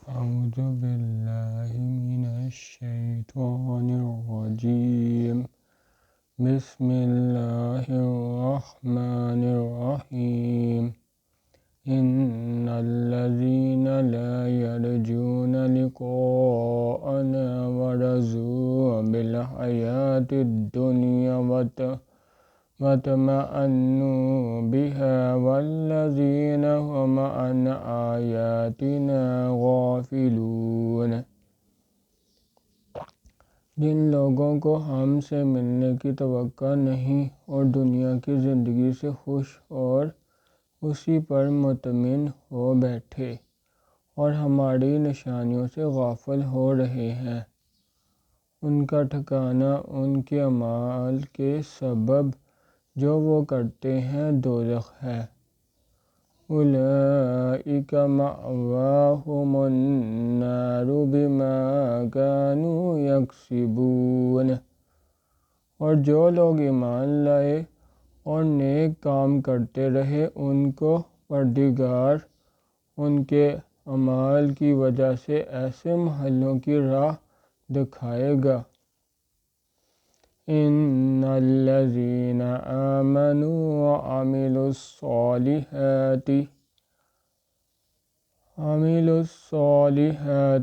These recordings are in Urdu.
أعوذ بالله من الشيطان الرجيم. بسم الله الرحمن الرحيم. إن الذين لا يرجون لقاءنا ورضوا بالحياة الدنيا وطمأنوا بها والذين هم عن آياتنا غافلون. جن لوگوں کو ہم سے ملنے کی توقع نہیں اور دنیا کی زندگی سے خوش اور اسی پر مطمئن ہو بیٹھے اور ہماری نشانیوں سے غافل ہو رہے ہیں، ان کا ٹھکانہ ان کے اعمال کے سبب جو وہ کرتے ہیں دوزخ ہے۔ اولئک مأواہم النار بما کانوا یکسبون۔ اور جو لوگ ایمان لائے اور نیک کام کرتے رہے ان کو پروردگار ان کے اعمال کی وجہ سے ایسے محلوں کی راہ دکھائے گا۔ ان الذین آمنوا وعملوا الصالحات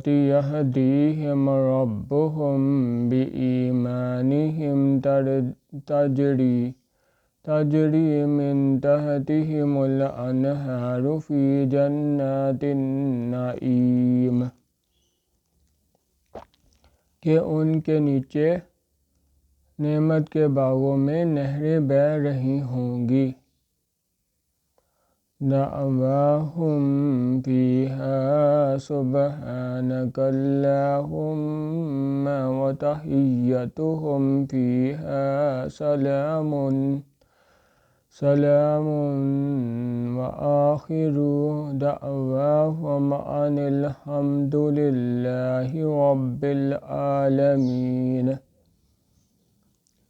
یہدیہم ربہم بإیمانہم تجری من تحتہم الانہار فی جنات النعیم، کہ ان کے نیچے نعمت کے باغوں میں نہریں بہہ رہی ہوں گی۔ دعواہم فیہا سبحانک اللہم وتحیتہم فیہا سلام وآخر دعواہم ان الحمد للہ رب العالمین۔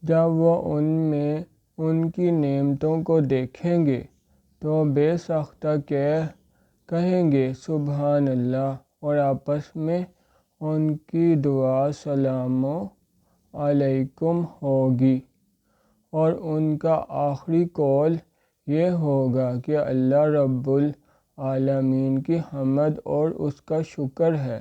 جب وہ ان میں ان کی نعمتوں کو دیکھیں گے تو بے ساختہ کہیں گے سبحان اللہ، اور آپس میں ان کی دعا سلام علیکم ہوگی، اور ان کا آخری قول یہ ہوگا کہ اللہ رب العالمین کی حمد اور اس کا شکر ہے۔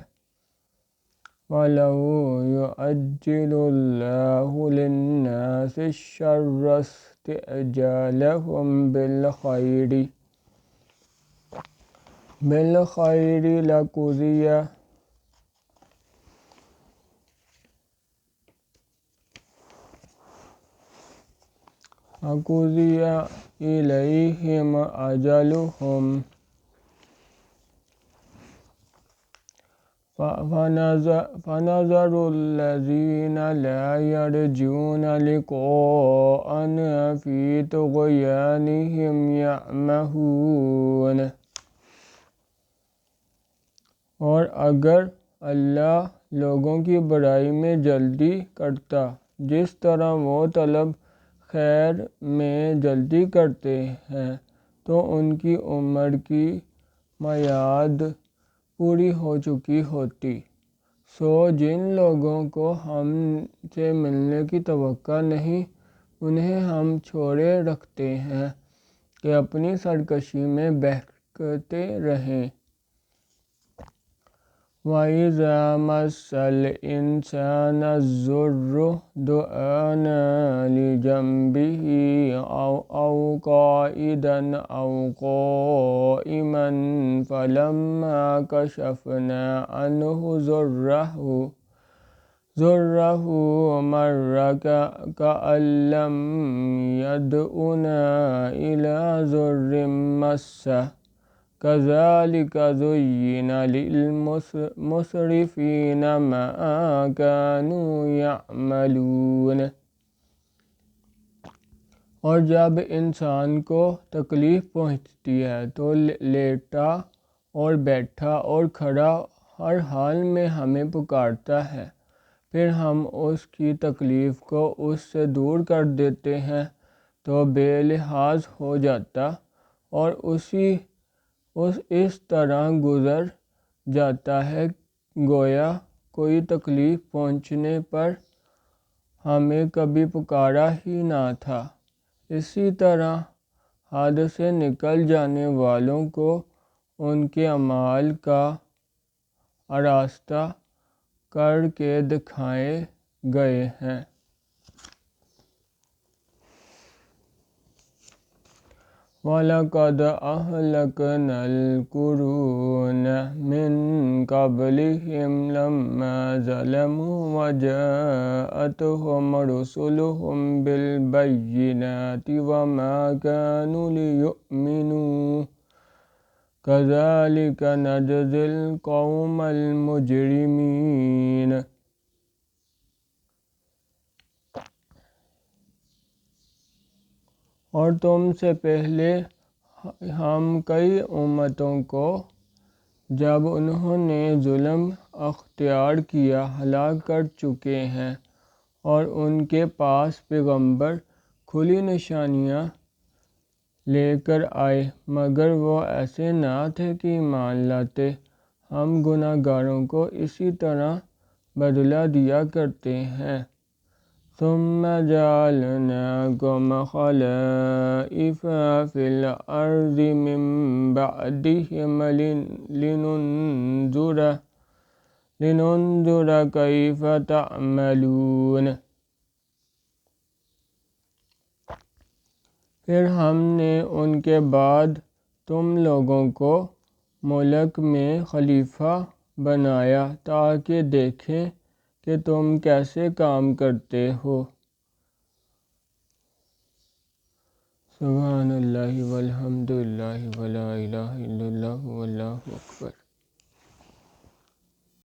وَلَوْ يُعَجِّلُ اللَّهُ لِلنَّاسِ الشَّرَّ اسْتِعْجَالَهُم بِالْخَيْرِ لَقُضِيَ إِلَيْهِمْ أَجَلُهُمْ فَنَذَرُ الَّذِينَ لَا يَرْجُونَ لِقَاءَنَا فِي طُغْيَانِهِمْ يَعْمَهُونَ۔ اور اگر اللہ لوگوں کی برائی میں جلدی کرتا جس طرح وہ طلب خیر میں جلدی کرتے ہیں تو ان کی عمر کی میعاد پوری ہو چکی ہوتی۔ سو جن لوگوں کو ہم سے ملنے کی توقع نہیں انہیں ہم چھوڑے رکھتے ہیں کہ اپنی سرکشی میں بہکتے رہیں۔ وَإِذَا مَسَّ الْإِنسَانَ الضُّرُّ دَعَانَا لِجَنبِهِ أَوْ قَاعِدًا أَوْ قَائِمًا فَلَمَّا كَشَفْنَا عَنْهُ ضُرَّهُ مَرَّ كَأَن لَّمْ يَدْعُنَا إِلَىٰ ضُرٍّ مَّسَّهُ كَذَلِكَ زُيِّنَ لِلْمُسْرِفِينَ مَا كَانُوا يَعْمَلُونَ۔ اور جب انسان کو تکلیف پہنچتی ہے تو لیٹا اور بیٹھا اور کھڑا ہر حال میں ہمیں پکارتا ہے، پھر ہم اس کی تکلیف کو اس سے دور کر دیتے ہیں تو بے لحاظ ہو جاتا اور اس طرح جاتا ہے گویا کوئی تکلیف پہنچنے پر ہمیں کبھی پکارا ہی نہ تھا۔ اسی طرح حد سے نکل جانے والوں کو ان کے اعمال کا آراستہ کر کے دکھائے گئے ہیں۔ وَلَقَدْ أَهْلَكْنَا الْقُرُونَ مِنْ قَبْلِهِمْ لَمَّا ظَلَمُوا وَجَاءَتْهُمْ رُسُلُهُم بِالْبَيِّنَاتِ وَمَا كَانُوا لِيُؤْمِنُوا كَذَلِكَ نَجْزِي الْقَوْمَ الْمُجْرِمِينَ۔ اور تم سے پہلے ہم کئی امتوں کو جب انہوں نے ظلم اختیار کیا ہلاک کر چکے ہیں، اور ان کے پاس پیغمبر کھلی نشانیاں لے کر آئے مگر وہ ایسے نہ تھے کہ ایمان لاتے۔ ہم گناہ گاروں کو اسی طرح بدلہ دیا کرتے ہیں۔ ثم جعلناكم خلائف في الأرض من بعدهم لننظر كيف تعملون۔ پھر ہم نے ان کے بعد تم لوگوں کو ملک میں خلیفہ بنایا تاکہ دیکھیں کہ تم کیسے کام کرتے ہو۔ سبحان اللہ والحمد للہ ولا الہ الا اللہ واللہ اکبر۔